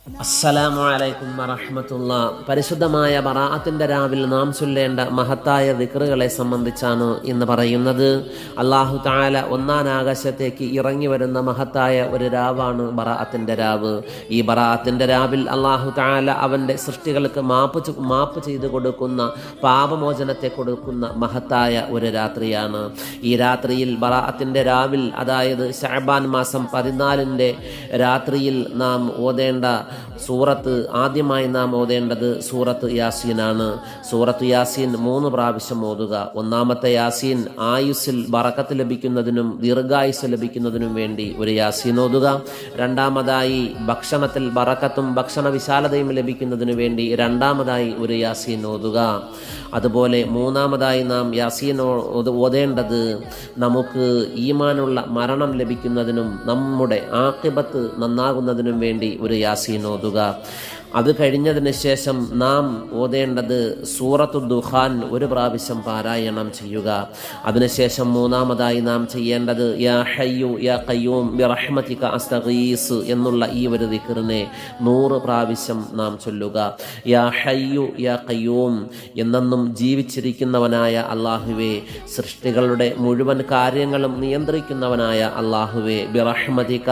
അസ്സലാമു അലൈക്കും വറഹ്മത്തുള്ളാഹി. പരിശുദ്ധമായ ബറാഅത്തിന്റെ രാവിൽ നാം ചൊല്ലേണ്ട മഹത്തായ ദിക്റുകളെ സംബന്ധിച്ചാണ് ഇന്ന് പറയുന്നത്. അല്ലാഹു തആല ഒന്നാം ആകാശത്തേക്ക് ഇറങ്ങി വരുന്ന മഹത്തായ ഒരു രാവാണ് ബറാഅത്തിന്റെ രാവ്. ഈ ബറാഅത്തിന്റെ രാവിൽ അല്ലാഹു തആല അവന്റെ സൃഷ്ടികൾക്ക് മാപ്പ് ചെയ്തു കൊടുക്കുന്ന, പാപമോചനത്തെ കൊടുക്കുന്ന മഹത്തായ ഒരു രാത്രിയാണ്. ഈ രാത്രിയിൽ ബറാഅത്തിന്റെ രാവിൽ, അതായത് ശഅബാൻ മാസം 14 രാത്രിയിൽ നാം ഓതേണ്ട സൂറത്ത്, ആദ്യമായി നാം ഓതേണ്ടത് സൂറത്ത് യാസീനാണ്. സൂറത്ത് യാസീൻ 3 പ്രാവശ്യം ഓതുക. ഒന്നാമത്തെ യാസീൻ ആയുസ്സിൽ ബറക്കത്ത് ലഭിക്കുന്നതിനും ദീർഘായുസ് ലഭിക്കുന്നതിനും വേണ്ടി ഒരു യാസീൻ ഓതുക. രണ്ടാമതായി ഭക്ഷണത്തിൽ ബറക്കത്തും ഭക്ഷണ വിശാലതയും ലഭിക്കുന്നതിനു വേണ്ടി രണ്ടാമതായി ഒരു യാസീൻ ഓതുക. അതുപോലെ മൂന്നാമതായി നാം യാസീൻ ഓതേണ്ടത് നമുക്ക് ഈമാനുള്ള മരണം ലഭിക്കുന്നതിനും നമ്മുടെ ആഖിബത്ത് നന്നാകുന്നതിനും വേണ്ടി ഒരു യാസീൻ ഓതുക. അത് കഴിഞ്ഞതിന് ശേഷം നാം ഓതേണ്ടത് സൂറത്തു ദുഖാൻ 1 പ്രാവശ്യം പാരായണം ചെയ്യുക. അതിനുശേഷം മൂന്നാമതായി നാം ചെയ്യേണ്ടത് യാ ഹയ്യു യാ ഖയ്യൂം ബിറഹ്മതിക അസ്തഗീസ് എന്നുള്ള ഈ ഒരു ദിക്റിനെ 100 പ്രാവശ്യം നാം ചൊല്ലുക. യാ ഹയ്യു യാ ഖയ്യൂം, എന്നെന്നും ജീവിച്ചിരിക്കുന്നവനായ അല്ലാഹുവേ, സൃഷ്ടികളുടെ മുഴുവൻ കാര്യങ്ങളും നിയന്ത്രിക്കുന്നവനായ അല്ലാഹുവേ, ബിറഹ്മതിക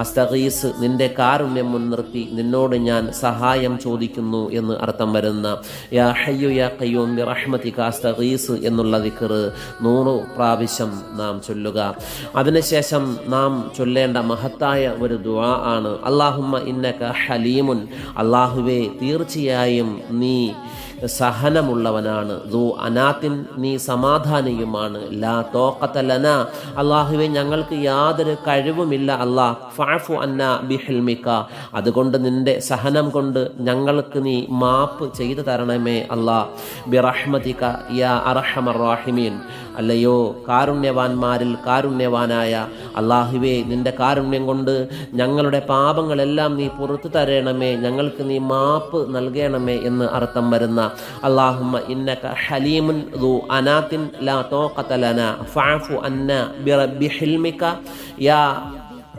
അസ്തഗീസ്, നിന്റെ കാരുണ്യം മുൻനിർത്തി നിന്നോട് ഞാൻ സഹായം ചോദിക്കുന്നു എന്ന് അർത്ഥം വരുന്ന യാ ഹയ്യു യാ ഖയ്യൂം ബിറഹ്മതിക അസ്തഗീസ് എന്നുള്ള ദിക്ർ 100 പ്രാവശ്യം നാം ചൊല്ലുക. അതിനുശേഷം നാം ചൊല്ലേണ്ട മഹത്തായ ഒരു ദുആ ആണ് അല്ലാഹുമ്മ ഇന്നക ഹലീമുൻ, അല്ലാഹുവേ തീർച്ചയായും നീ സഹനമുള്ളവനാണ്, ദു അനാത്തിൻ, നീ സമാധാനിയുമാണ്, ലാ തോഖത ലനാ, അല്ലാഹുവേ ഞങ്ങൾക്ക് യാതൊരു കഴിവുമില്ല അല്ലാഹ്, ഫഅഫു അന്നാ ബിഹിൽമിക, അതുകൊണ്ട് നിന്റെ സഹനം കൊണ്ട് ഞങ്ങൾക്ക് നീ മാപ്പ് ചെയ്തു തരണമേ അല്ലാഹ്, ബിറഹ്മതിക യാ അർഹമർ റഹീമീൻ, അല്ലയോ കാരുണ്യവാന്മാരിൽ കാരുണ്യവാനായ അല്ലാഹുവേ, നിന്റെ കാരുണ്യം കൊണ്ട് ഞങ്ങളുടെ പാപങ്ങളെല്ലാം നീ പുറത്തു തരണമേ, ഞങ്ങൾക്ക് നീ മാപ്പ് നൽകണമേ എന്ന് അർത്ഥം വരുന്ന അല്ലാഹുമ്മ ഇന്നക ഹലീമുൻ ദു അനാത്തിൻ ലാ തോഖത ലനാ ഫഅഫു അന്നാ ബിഹിൽമിക യാ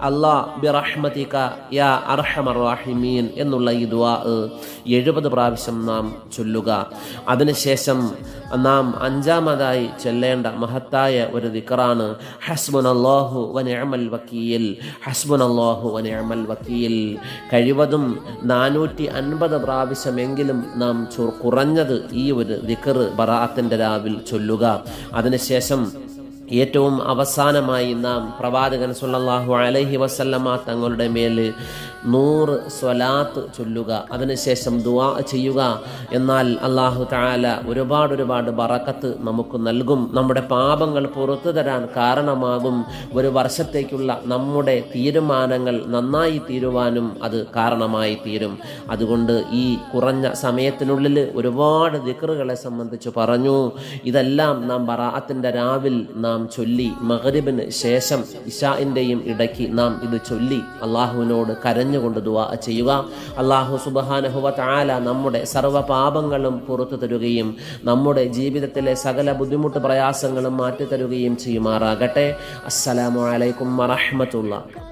അല്ലാഹ് ബിറഹ്മതിക യാ അർഹമർ റഹീമീൻ എന്നുള്ള ഈ ദുആ 70 പ്രാവശ്യം നാം ചൊല്ലുക. അതിനുശേഷം നാം 5ാമതായി ചൊല്ലേണ്ട മഹത്തായ ഒരു ദിക്റാണ് ഹസ്ബുനല്ലാഹു വ നിഅമൽ വക്കീൽ. ഹസ്ബുനല്ലാഹു വ നിഅമൽ വക്കീൽ കഴിവതും 450 പ്രാവശ്യമെങ്കിലും നാം കുറഞ്ഞത് ഈ ഒരു ദിക്ർ ബറാഅത്തിന്റെ രാവിൽ ചൊല്ലുക. അതിനുശേഷം ഏറ്റവും അവസാനമായി നാം പ്രവാചകൻ സല്ലല്ലാഹു അലൈഹി വസല്ലമ തങ്ങളുടെ മേൽ 100 സ്വലാത്ത് ചൊല്ലുക. അതിനുശേഷം ദുആ ചെയ്യുക. എന്നാൽ അല്ലാഹു തആല ഒരുപാട് ബറക്കത്ത് നമുക്ക് നൽകും, നമ്മുടെ പാപങ്ങൾ പുറത്തു തരാൻ കാരണമാകും, ഒരു വർഷത്തേക്കുള്ള നമ്മുടെ തീരുമാനങ്ങൾ നന്നായി തീരുവാനും അത് കാരണമായി തീരും. അതുകൊണ്ട് ഈ കുറഞ്ഞ സമയത്തിനുള്ളിൽ ഒരുപാട് ദിക്റുകളെ സംബന്ധിച്ച് പറഞ്ഞു. ഇതെല്ലാം നാം ബറാഅത്തിന്റെ രാവിൽ നാം ചൊല്ലി, മഗ്രിബിന് ശേഷം ഇശാഇന്റെയും ഇടയ്ക്ക് നാം ഇത് ചൊല്ലി അല്ലാഹുവിനോട് കരഞ്ഞുകൊണ്ട് ദുആ ചെയ്യുക. അല്ലാഹു സുബ്ഹാനഹു വ തആല നമ്മുടെ സർവ്വ പാപങ്ങളും പുറത്തു തരുകയും നമ്മുടെ ജീവിതത്തിലെ സകല ബുദ്ധിമുട്ട് പ്രയാസങ്ങളും മാറ്റി തരുകയും ചെയ്യുമാറാകട്ടെ. അസ്സലാമു അലൈക്കും വറഹ്മത്തുള്ളാഹി.